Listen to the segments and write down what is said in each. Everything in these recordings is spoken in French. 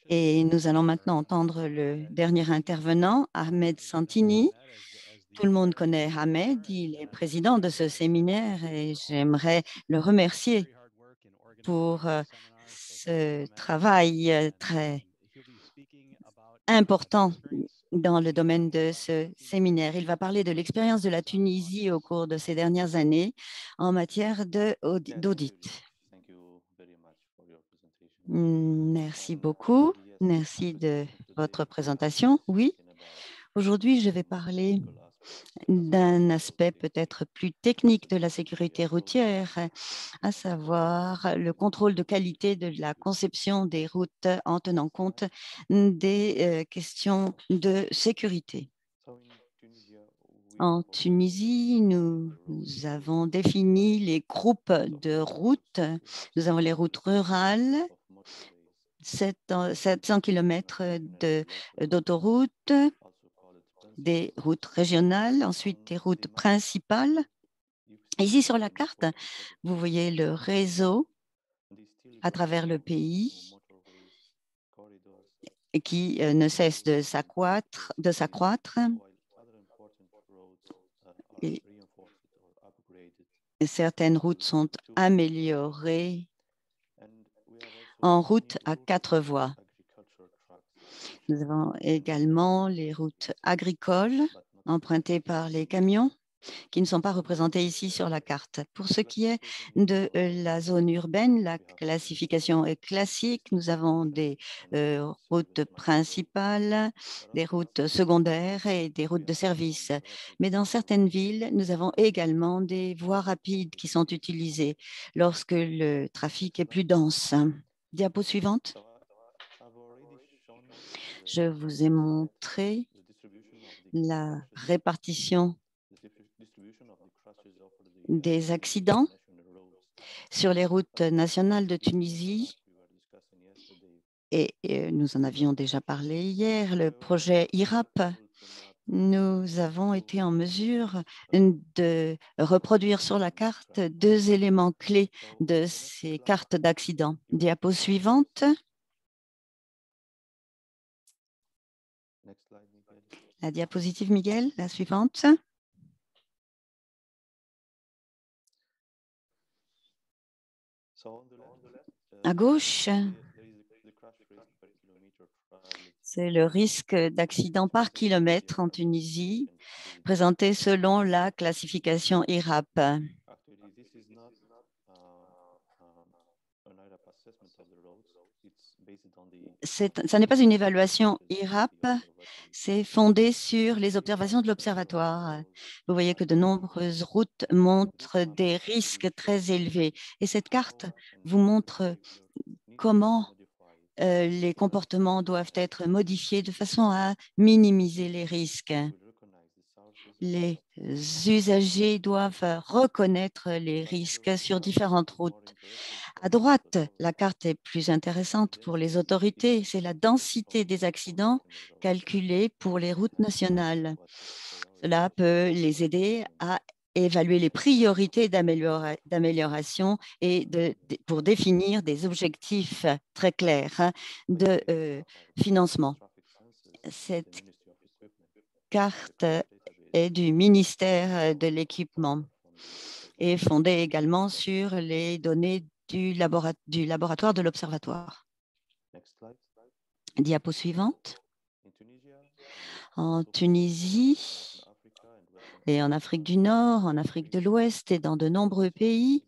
Et nous allons maintenant entendre le dernier intervenant, Ahmed Santini. Tout le monde connaît Ahmed, il est président de ce séminaire et j'aimerais le remercier pour ce travail très important dans le domaine de ce séminaire. Il va parler de l'expérience de la Tunisie au cours de ces dernières années en matière d'audit. Merci beaucoup. Merci de votre présentation. Oui, aujourd'hui, je vais parler d'un aspect peut-être plus technique de la sécurité routière, à savoir le contrôle de qualité de la conception des routes en tenant compte des questions de sécurité. En Tunisie, nous avons défini les groupes de routes. Nous avons les routes rurales, 700 km d'autoroutes, des routes régionales, ensuite des routes principales. Ici sur la carte, vous voyez le réseau à travers le pays qui ne cesse de s'accroître. Et certaines routes sont améliorées en route à 4 voies. Nous avons également les routes agricoles empruntées par les camions qui ne sont pas représentés ici sur la carte. Pour ce qui est de la zone urbaine, la classification est classique. Nous avons des routes principales, des routes secondaires et des routes de service. Mais dans certaines villes, nous avons également des voies rapides qui sont utilisées lorsque le trafic est plus dense. Diapo suivante. Je vous ai montré la répartition des accidents sur les routes nationales de Tunisie. Et nous en avions déjà parlé hier, le projet IRAP. Nous avons été en mesure de reproduire sur la carte 2 éléments clés de ces cartes d'accident. Diapo suivante. La diapositive, Miguel, la suivante. À gauche, c'est le risque d'accident par kilomètre en Tunisie, présenté selon la classification IRAP. Ça n'est pas une évaluation IRAP, c'est fondé sur les observations de l'Observatoire. Vous voyez que de nombreuses routes montrent des risques très élevés. Et cette carte vous montre comment les comportements doivent être modifiés de façon à minimiser les risques. Les usagers doivent reconnaître les risques sur différentes routes. À droite, la carte est plus intéressante pour les autorités. C'est la densité des accidents calculée pour les routes nationales. Cela peut les aider à évaluer les priorités d'amélioration et pour définir des objectifs très clairs de financement. Cette carte est du ministère de l'Équipement et fondée également sur les données du laboratoire de l'Observatoire. Diapo suivante. En Tunisie et en Afrique du Nord, en Afrique de l'Ouest et dans de nombreux pays,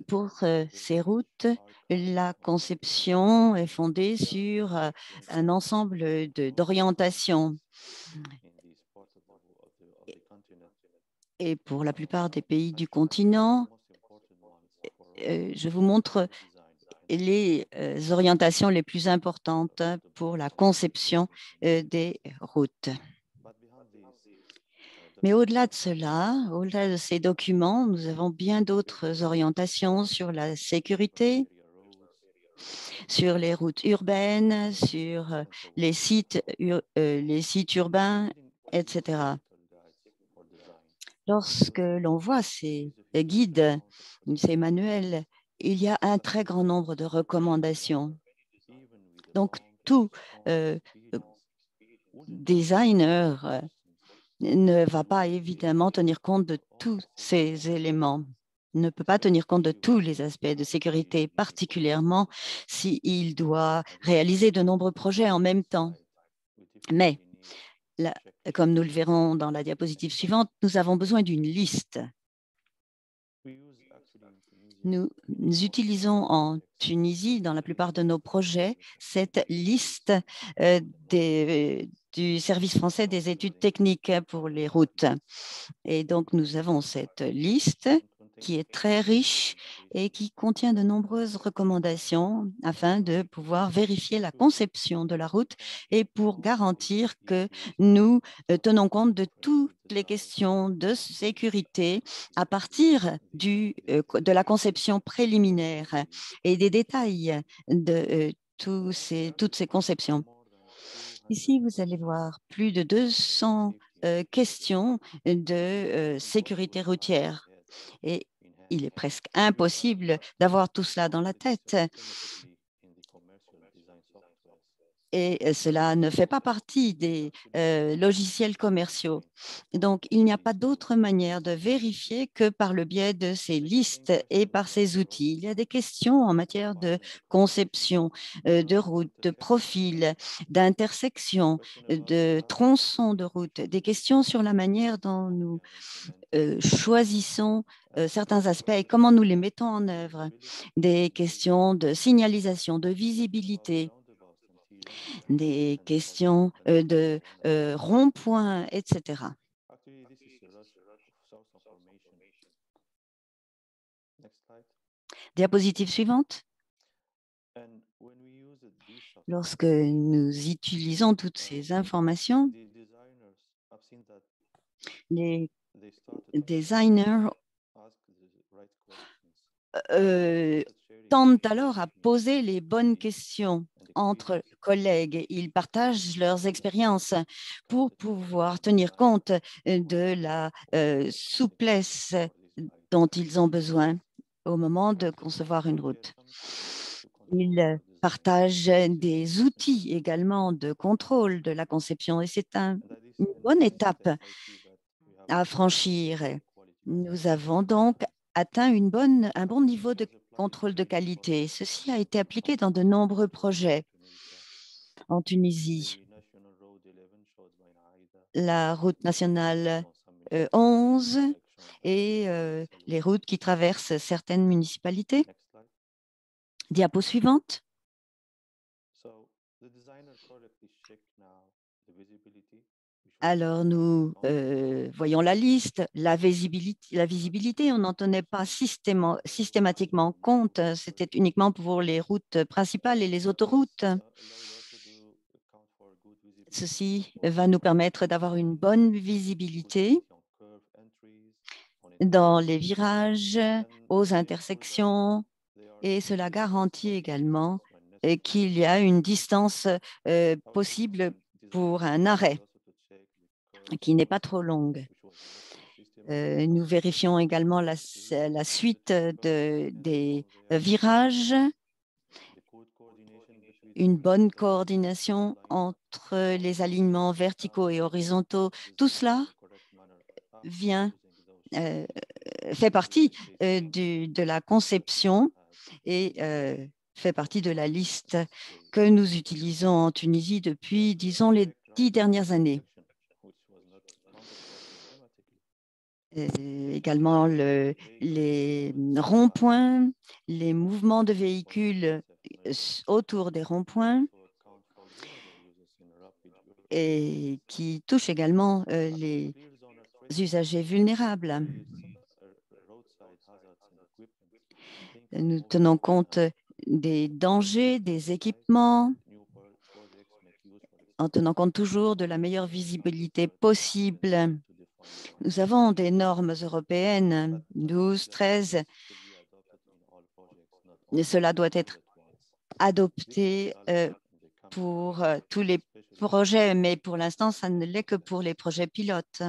pour ces routes, la conception est fondée sur un ensemble d'orientations. Et pour la plupart des pays du continent, je vous montre les orientations les plus importantes pour la conception des routes. Mais au-delà de cela, au-delà de ces documents, nous avons bien d'autres orientations sur la sécurité, sur les routes urbaines, sur les sites urbains, etc. Lorsque l'on voit ces guides, ces manuels il y a un très grand nombre de recommandations. Donc, tout designer ne va pas évidemment tenir compte de tous ces éléments, ne peut pas tenir compte de tous les aspects de sécurité, particulièrement s'il doit réaliser de nombreux projets en même temps. Mais, là, comme nous le verrons dans la diapositive suivante, nous avons besoin d'une liste. Nous utilisons en Tunisie, dans la plupart de nos projets, cette liste du service français des études techniques pour les routes. Et donc, nous avons cette liste qui est très riche et qui contient de nombreuses recommandations afin de pouvoir vérifier la conception de la route et pour garantir que nous tenons compte de toutes les questions de sécurité à partir de la conception préliminaire et des détails de toutes ces conceptions. Ici, vous allez voir plus de 200 questions de sécurité routière. Et il est presque impossible d'avoir tout cela dans la tête. Et cela ne fait pas partie des logiciels commerciaux. Donc, il n'y a pas d'autre manière de vérifier que par le biais de ces listes et par ces outils. Il y a des questions en matière de conception, de route, de profil, d'intersection, de tronçons de route, des questions sur la manière dont nous choisissons certains aspects et comment nous les mettons en œuvre, des questions de signalisation, de visibilité, des questions de ronds-points, etc. Diapositive suivante. Lorsque nous utilisons toutes ces informations, les designers tendent alors à poser les bonnes questions entre collègues. Ils partagent leurs expériences pour pouvoir tenir compte de la souplesse dont ils ont besoin au moment de concevoir une route. Ils partagent des outils également de contrôle de la conception et c'est une bonne étape à franchir. Nous avons donc atteint un bon niveau de contrôle de qualité. Ceci a été appliqué dans de nombreux projets en Tunisie. La route nationale 11 et les routes qui traversent certaines municipalités. Diapo suivante. Alors, nous voyons la liste, la visibilité, on n'en tenait pas systématiquement compte, c'était uniquement pour les routes principales et les autoroutes. Ceci va nous permettre d'avoir une bonne visibilité dans les virages, aux intersections, et cela garantit également qu'il y a une distance possible pour un arrêt qui n'est pas trop longue. Nous vérifions également la suite des virages, une bonne coordination entre les alignements verticaux et horizontaux. Tout cela fait partie de la conception et fait partie de la liste que nous utilisons en Tunisie depuis, disons, les 10 dernières années. Également les ronds-points, les mouvements de véhicules autour des ronds-points et qui touchent également les usagers vulnérables. Nous tenons compte des dangers, des équipements, en tenant compte toujours de la meilleure visibilité possible. Nous avons des normes européennes, 12, 13. Et cela doit être adopté pour tous les projets, mais pour l'instant, ça ne l'est que pour les projets pilotes.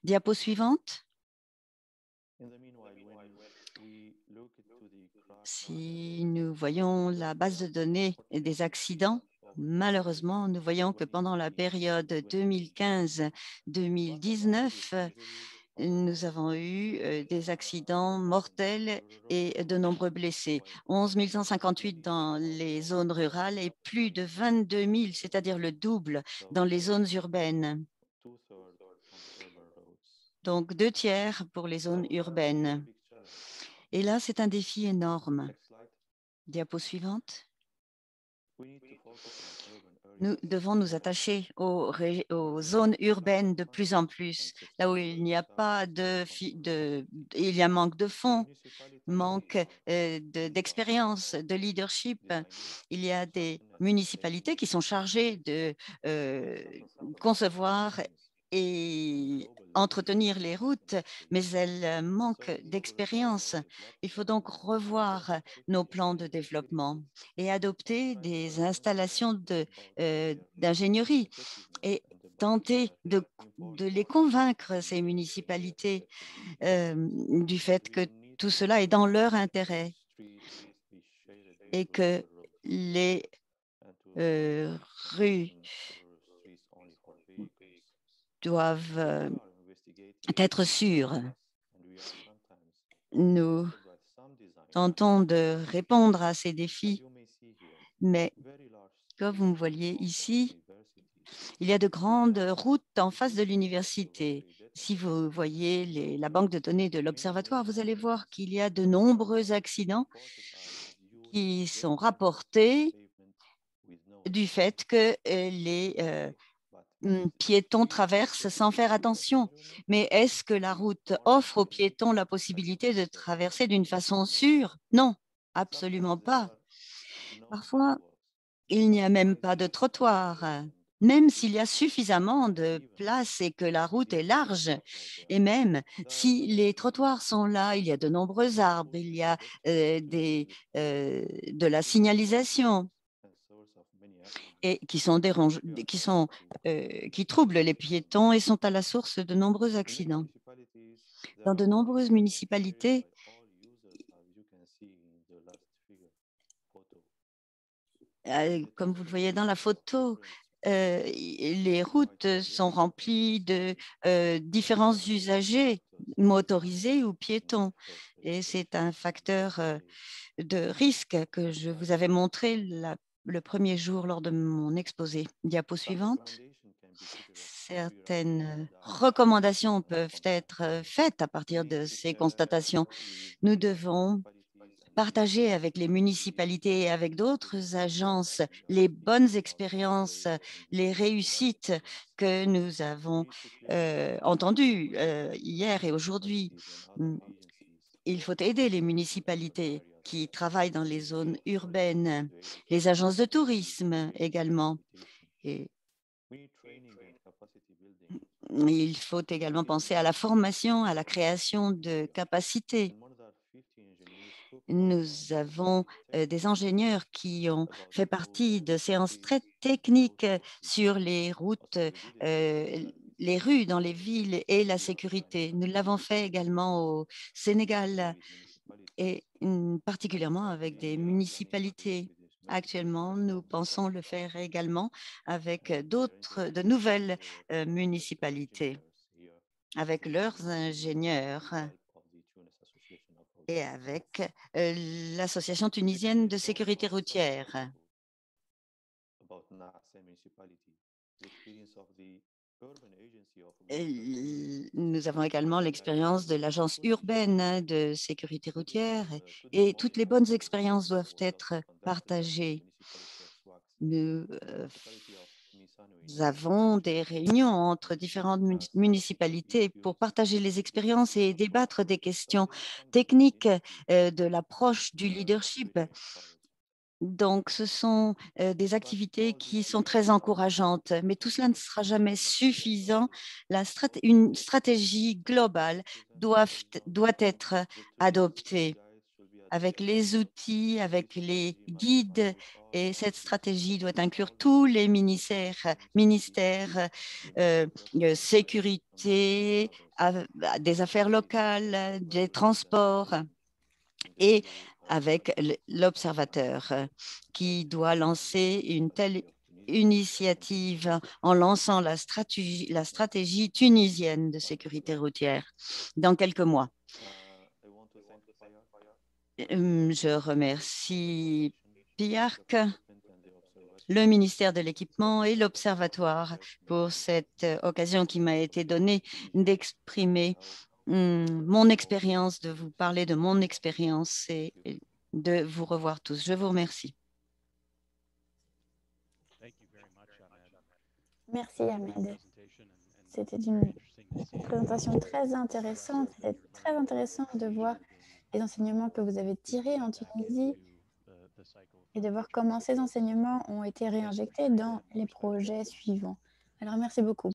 Diapo suivante. Si nous voyons la base de données des accidents, malheureusement, nous voyons que pendant la période 2015-2019, nous avons eu des accidents mortels et de nombreux blessés. 11 158 dans les zones rurales et plus de 22 000, c'est-à-dire le double, dans les zones urbaines. Donc 2/3 pour les zones urbaines. Et là, c'est un défi énorme. Diapo suivante. Nous devons nous attacher aux zones urbaines de plus en plus, là où il n'y a pas il y a manque de fonds, manque d'expérience, de leadership. Il y a des municipalités qui sont chargées de concevoir et entretenir les routes, mais elles manquent d'expérience. Il faut donc revoir nos plans de développement et adopter des installations d'ingénierie et tenter de les convaincre, ces municipalités, du fait que tout cela est dans leur intérêt et que les rues doivent être sûres. Nous tentons de répondre à ces défis, mais comme vous me voyez ici, il y a de grandes routes en face de l'université. Si vous voyez la banque de données de l'Observatoire, vous allez voir qu'il y a de nombreux accidents qui sont rapportés du fait que les piétons traversent sans faire attention. Mais est-ce que la route offre aux piétons la possibilité de traverser d'une façon sûre? Non, absolument pas. Parfois, il n'y a même pas de trottoir, même s'il y a suffisamment de place et que la route est large. Et même si les trottoirs sont là, il y a de nombreux arbres, il y a de la signalisation et qui troublent les piétons et sont à la source de nombreux accidents. Dans de nombreuses municipalités, comme vous le voyez dans la photo, les routes sont remplies de différents usagers, motorisés ou piétons. Et c'est un facteur de risque que je vous avais montré le premier jour lors de mon exposé. Diapo suivante. Certaines recommandations peuvent être faites à partir de ces constatations. Nous devons partager avec les municipalités et avec d'autres agences les bonnes expériences, les réussites que nous avons entendues hier et aujourd'hui. Il faut aider les municipalités qui travaillent dans les zones urbaines, les agences de tourisme également. Et il faut également penser à la formation, à la création de capacités. Nous avons des ingénieurs qui ont fait partie de séances très techniques sur les routes, les rues dans les villes et la sécurité. Nous l'avons fait également au Sénégal et particulièrement avec des municipalités. Actuellement, nous pensons le faire également avec de nouvelles municipalités, avec leurs ingénieurs et avec l'Association tunisienne de sécurité routière. Nous avons également l'expérience de l'agence urbaine de sécurité routière et toutes les bonnes expériences doivent être partagées. Nous avons des réunions entre différentes municipalités pour partager les expériences et débattre des questions techniques de l'approche du leadership. Donc, ce sont des activités qui sont très encourageantes, mais tout cela ne sera jamais suffisant. Une stratégie globale doit être adoptée avec les outils, avec les guides, et cette stratégie doit inclure tous les ministères sécurité, des affaires locales, des transports et avec l'observateur qui doit lancer une telle initiative en lançant la stratégie tunisienne de sécurité routière dans quelques mois. Je remercie PIARC, le ministère de l'Équipement et l'Observatoire pour cette occasion qui m'a été donnée d'exprimer mon expérience, de vous parler de mon expérience et de vous revoir tous. Je vous remercie. Merci Ahmed. C'était une présentation très intéressante. C'était très intéressant de voir les enseignements que vous avez tirés en Tunisie et de voir comment ces enseignements ont été réinjectés dans les projets suivants. Alors merci beaucoup.